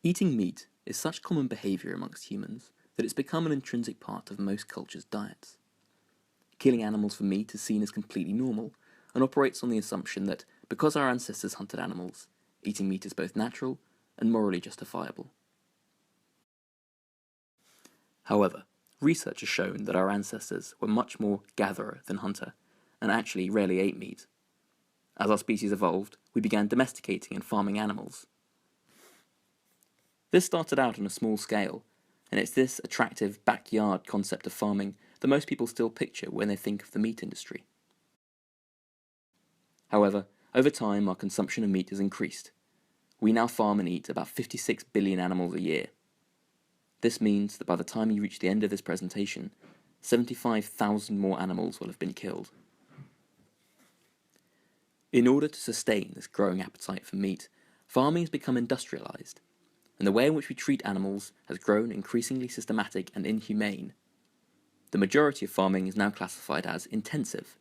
Eating meat is such common behaviour amongst humans that it's become an intrinsic part of most cultures' diets. Killing animals for meat is seen as completely normal and operates on the assumption that because our ancestors hunted animals, eating meat is both natural and morally justifiable. However, research has shown that our ancestors were much more gatherer than hunter, and actually rarely ate meat. As our species evolved, we began domesticating and farming animals. This started out on a small scale, and it's this attractive backyard concept of farming that most people still picture when they think of the meat industry. However, over time our consumption of meat has increased. We now farm and eat about 56 billion animals a year. This means that by the time you reach the end of this presentation, 75,000 more animals will have been killed. In order to sustain this growing appetite for meat, farming has become industrialised, and the way in which we treat animals has grown increasingly systematic and inhumane. The majority of farming is now classified as intensive.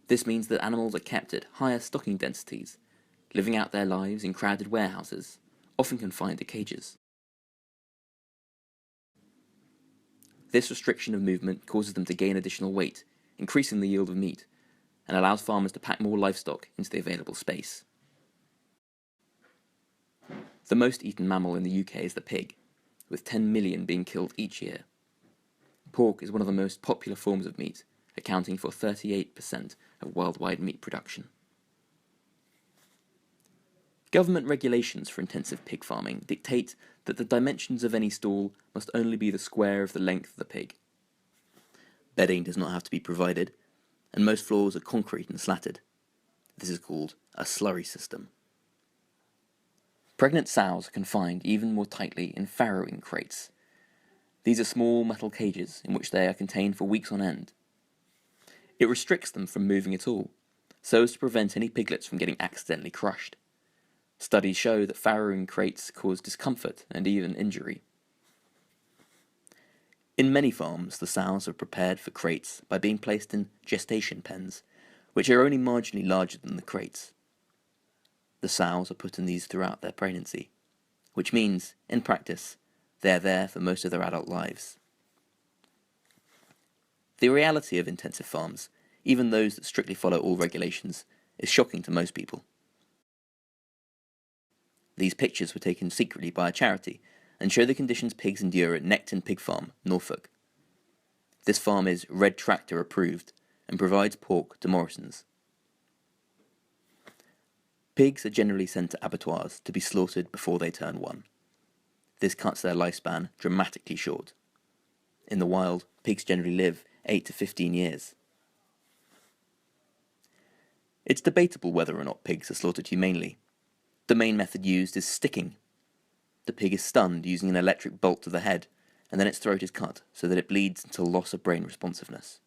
This means that animals are kept at higher stocking densities, living out their lives in crowded warehouses, often confined to cages. This restriction of movement causes them to gain additional weight, increasing the yield of meat, and allows farmers to pack more livestock into the available space. The most eaten mammal in the UK is the pig, with 10 million being killed each year. Pork is one of the most popular forms of meat, accounting for 38% of worldwide meat production. Government regulations for intensive pig farming dictate that the dimensions of any stall must only be the square of the length of the pig. Bedding does not have to be provided, and most floors are concrete and slatted. This is called a slurry system. Pregnant sows are confined even more tightly in farrowing crates. These are small metal cages in which they are contained for weeks on end. It restricts them from moving at all, so as to prevent any piglets from getting accidentally crushed. Studies show that farrowing crates cause discomfort and even injury. In many farms, the sows are prepared for crates by being placed in gestation pens, which are only marginally larger than the crates. The sows are put in these throughout their pregnancy, which means, in practice, they are there for most of their adult lives. The reality of intensive farms, even those that strictly follow all regulations, is shocking to most people. These pictures were taken secretly by a charity and show the conditions pigs endure at Necton Pig Farm, Norfolk. This farm is Red Tractor approved and provides pork to Morrisons. Pigs are generally sent to abattoirs to be slaughtered before they turn 1. This cuts their lifespan dramatically short. In the wild, pigs generally live 8 to 15 years. It's debatable whether or not pigs are slaughtered humanely. The main method used is sticking. The pig is stunned using an electric bolt to the head, and then its throat is cut so that it bleeds until loss of brain responsiveness.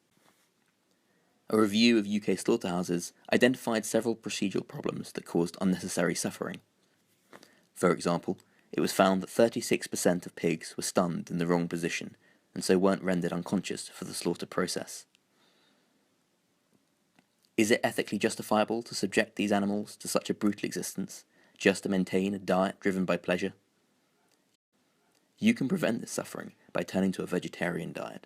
A review of UK slaughterhouses identified several procedural problems that caused unnecessary suffering. For example, it was found that 36% of pigs were stunned in the wrong position and so weren't rendered unconscious for the slaughter process. Is it ethically justifiable to subject these animals to such a brutal existence just to maintain a diet driven by pleasure? You can prevent this suffering by turning to a vegetarian diet.